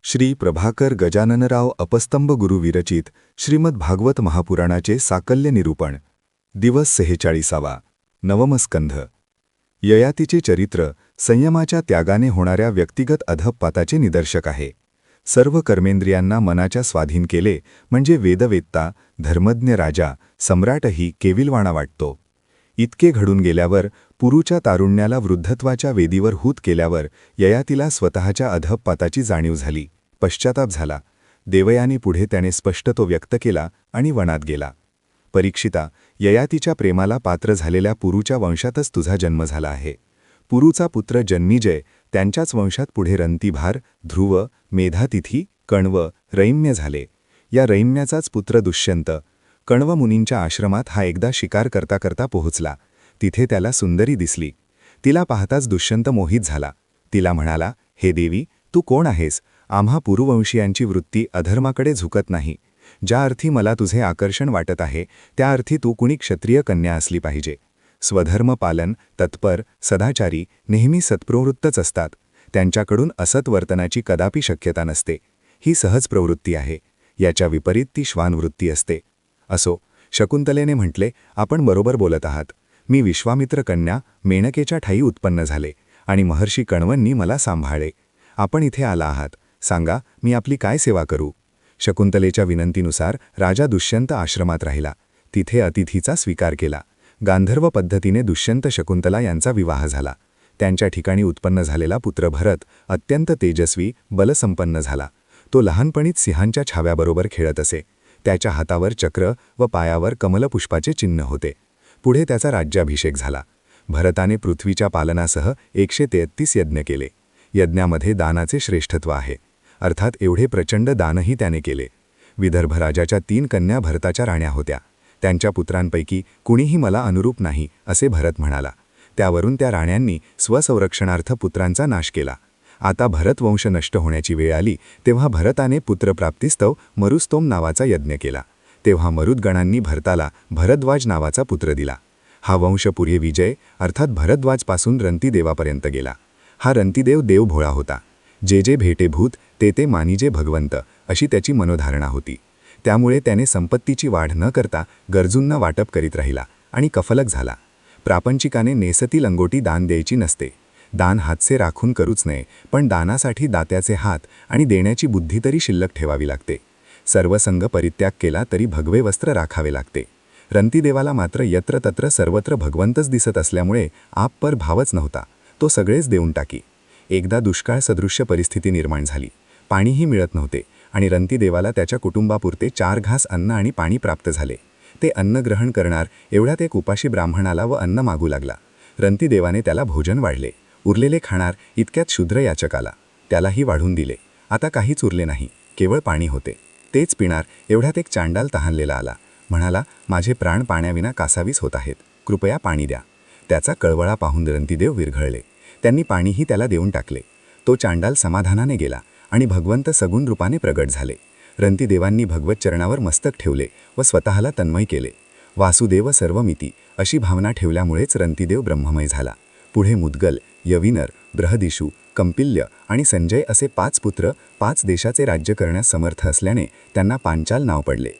श्री प्रभाकर गजाननराव अपस्तंभ गुरु विरचित श्रीमद भागवत महापुराणाचे साकल्य निरूपण दिवस 46वा नवमस्कंध। ययातीचे चरित्र संयमाच्या त्यागाने होणाऱ्या व्यक्तिगत अधःपाताचे निदर्शक आहे। सर्व कर्मेंद्रियांना मनाच्या स्वाधीन केले म्हणजे वेदवेत्ता, धर्मज्ञ राजा, सम्राटही केविलवाणा वाटतो। इतके घडून गेल्यावर, पुरुच्या तारुण्याला वृद्धत्वाच्या वेदीवर हूत केल्यावर ययातीला स्वतःच्या अधःपाताची जाणीव झाली, पश्चाताप झाला। देवयानी पुढे त्याने स्पष्ट तो व्यक्त केला आणि वनात गेला। परीक्षिता, ययातीच्या प्रेमाला पात्र झालेल्या पुरुच्या वंशातच तुझा जन्म झाला आहे। पुरुचा पुत्र जन्मीजय, त्यांच्याच वंशात पुढे रंतिभार, ध्रुव, मेधातिथी, कण्व, रैम्य झाले। या रैम्याचाच पुत्र दुष्यंत कण्व मुनींच्या आश्रमात हा एकदा शिकार करता करता पोहोचला। तिथे त्याला सुंदरी दिसली। तिला पाहताच दुष्यंत मोहित झाला। तिला म्हणाला, हे देवी, तू कोण आहेस? आम्हा पुरुवंशीयांची वृत्ती अधर्माकडे झुकत नाही। ज्या अर्थी मला तुझे आकर्षण वाटत आहे, त्या अर्थी तू कुणी क्षत्रिय कन्या असली पाहिजे। स्वधर्म पालन, तत्पर, सदाचारी, नेहमी सत्प्रवृत्तच असतात। त्यांच्याकडून असत वर्तनाची कदापि शक्यता नसते। ही सहज प्रवृत्ती आहे। याच्या विपरीत ती श्वानवृत्ती असते। असो, शकुंतलेने म्हटले, आपण बरोबर बोलत आहात। मी विश्वामित्र कन्या मेनकेच्या ठायी उत्पन्न झाले आणि महर्षी कण्वांनी मला सांभाळले। आपण इथे आला आहात, सांगा, मी आपली काय सेवा करू? शकुंतलेच्या विनंतीनुसार राजा दुष्यंत आश्रमात राहिला। तिथे अतिथीचा स्वीकार केला। गांधर्व पद्धतीने दुष्यंत शकुंतला यांचा विवाह झाला। त्यांच्या ठिकाणी उत्पन्न झालेला पुत्र भरत अत्यंत तेजस्वी, बलसंपन्न झाला। तो लहानपणीच सिंहांच्या छाव्याबरोबर खेळत असे। त्याच्या हातावर चक्र व पायावर कमलपुष्पाचे चिन्ह होते। पुढे त्याचा राज्याभिषेक झाला। भरताने पृथ्वीच्या पालनासह 133 यज्ञ केले। यज्ञामध्ये दानाचे श्रेष्ठत्व आहे, अर्थात एवढे प्रचंड दानही त्याने केले। विदर्भ राजाच्या 3 कन्या भरताच्या राण्या होत्या। त्यांच्या पुत्रांपैकी कुणीही मला अनुरूप नाही असे भरत म्हणाला। त्यावरून त्या राण्यांनी स्वसंरक्षणार्थ पुत्रांचा नाश केला। आता भरतवंश नष्ट होण्याची वेळ आली तेव्हा भरताने पुत्रप्राप्तीस्तव मरुस्तोम नावाचा यज्ञ केला। तेव्हा मरुद्गणांनी भरताला भरद्वाज नावाचा पुत्र दिला। हा वंश पुढे विजय अर्थात भरद्वाजपासून रंतिदेवापर्यंत गेला। हा रंतिदेव देव भोळा होता। जे जे भेटे भूत ते ते मानिजे भगवंत, अशी त्याची मनोधारणा होती। त्यामुळे त्याने संपत्तीची वाढ न करता गरजूंना वाटप करीत राहिला आणि कफलक झाला। प्रापंचिकाने नेसती लंगोटी दान द्यायची नसते। दान हातचे राखून करूच नये, पण दानासाठी दात्याचे हात आणि देण्याची बुद्धी तरी शिल्लक ठेवावी लागते। सर्वसंग परित्याग केला तरी भगवे वस्त्र राखावे लागते। रंतिदेवाला मात्र यत्र तत्र सर्वत्र भगवंतच दिसत असल्यामुळे आपपर भावच नव्हता। तो सगळेच देऊन टाकी। एकदा दुष्काळ सदृश्य परिस्थिती निर्माण झाली। पाणीही मिळत नव्हते आणि रंतिदेवाला त्याच्या कुटुंबापुरते 4 घास अन्न आणि पाणी प्राप्त झाले। ते अन्न ग्रहण करणार एवढ्यात एक उपाशी ब्राह्मणाला व अन्न मागू लागला। रंतिदेवाने त्याला भोजन वाढले। उरलेले खाणार इतक्यात शूद्र याचक आला। त्यालाही वाढून दिले। आता काहीच उरले नाही, केवळ पाणी होते। तेच पिणार एवढ्यात एक चांडाल तहानलेला आला। म्हणाला, माझे प्राण पाण्याविना कासावीस होत आहेत, कृपया पाणी द्या। त्याचा कळवळा पाहून रंतिदेव विरघळले। त्यांनी पाणीही त्याला देऊन टाकले। तो चांडाल समाधानाने गेला आणि भगवंत सगुण रूपाने प्रगट झाले। रंतिदेवांनी भगवत चरणावर मस्तक ठेवले व स्वतःला तन्मय केले। वासुदेव सर्वमिती अशी भावना ठेवल्यामुळेच रंतिदेव ब्रह्ममय झाला। पुढे मुद्गल, यविनर, बृहदिषु, कंपिल्य आणि संजय असे 5 पुत्र 5 देशाचे राज्य करण्यास समर्थ असल्याने त्यांना पांचाल नाव पडले।